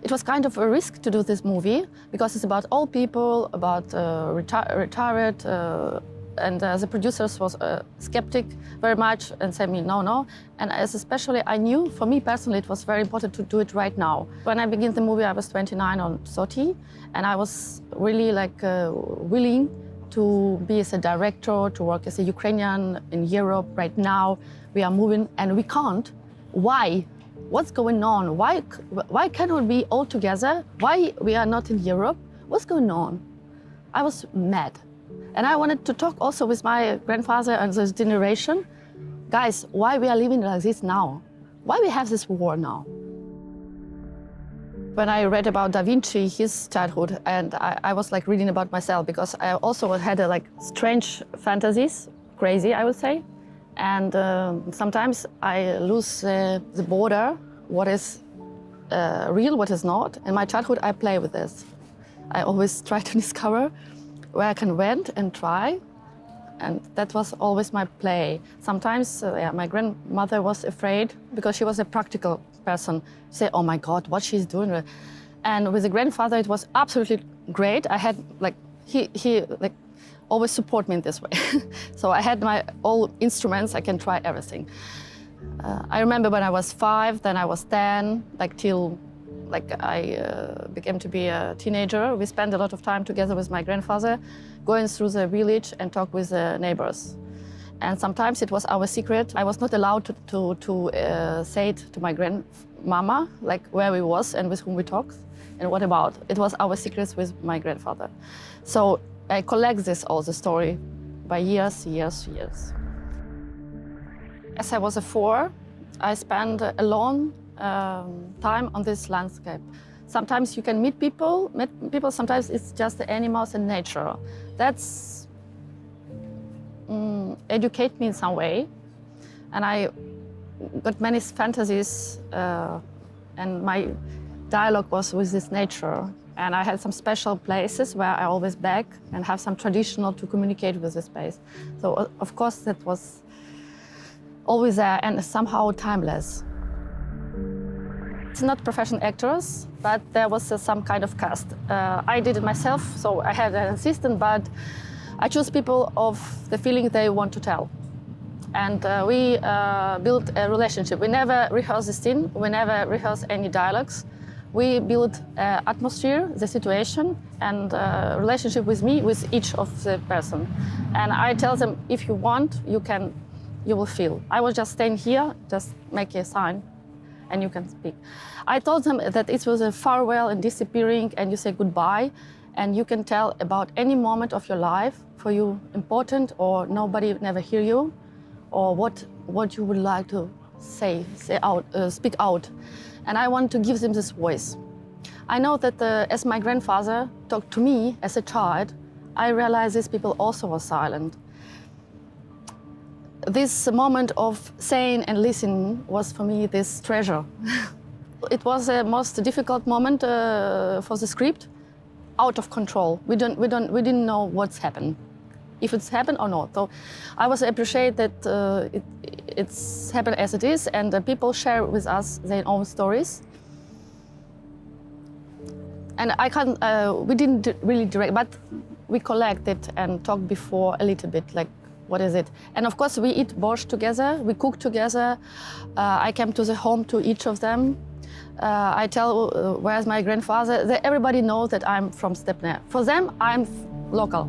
It was kind of a risk to do this movie because it's about old people, about retired, and the producers was skeptic very much and said me no. And as especially I knew, for me personally, it was very important to do it right now. When I began the movie, I was 29 or 30, and I was really like willing to be as a director, to work as a Ukrainian in Europe. Right now, we are moving and we can't. Why? What's going on? Why can't we be all together? Why we are not in Europe? What's going on? I was mad. And I wanted to talk also with my grandfather and this generation. Guys, why we are living like this now? Why we have this war now? When I read about Da Vinci, his childhood, and I was like reading about myself because I also had like strange fantasies, crazy, I would say. And sometimes I lose the border, what is real, what is not. In my childhood, I play with this. I always try to discover where I can went and try. And that was always my play. Sometimes my grandmother was afraid because she was a practical person. Say, oh my God, what she's doing. And with the grandfather, it was absolutely great. I had like, he like always support me in this way. So I had my all instruments, I can try everything. I remember when I was 5, then I was 10, like till like I began to be a teenager. We spent a lot of time together with my grandfather, going through the village and talk with the neighbors. And sometimes it was our secret. I was not allowed to say it to my grandmama, like where we was and with whom we talked and what about. It was our secrets with my grandfather. So I collect this all the story by years. As I was 4, I spent a long time on this landscape. Sometimes you can meet people, sometimes it's just the animals and nature. That's educate me in some way. And I got many fantasies and my dialogue was with this nature. And I had some special places where I always back and have some traditional to communicate with the space. So of course that was always there and somehow timeless. It's not professional actors, but there was some kind of cast. I did it myself, so I had an assistant, but I choose people of the feeling they want to tell. And we built a relationship. We never rehearse the scene, we never rehearse any dialogues. We build atmosphere, the situation, and relationship with me, with each of the person. And I tell them, if you want, you will feel. I was just staying here, just make a sign, and you can speak. I told them that it was a farewell and disappearing, and you say goodbye, and you can tell about any moment of your life for you important, or nobody never hear you, or what you would like to say out, speak out. And I want to give them this voice. I know that as my grandfather talked to me as a child, I realized these people also were silent. This moment of saying and listening was for me this treasure. It was the most difficult moment for the script, out of control. We didn't know what's happened, if it's happened or not. So I was appreciate that it's happened as it is, and people share with us their own stories. And I can't, we didn't really direct, but we collected and talked before a little bit, like, what is it? And of course, we eat borscht together, we cook together. I came to the home to each of them. I tell where's my grandfather. Everybody knows that I'm from Stepne. For them, I'm local.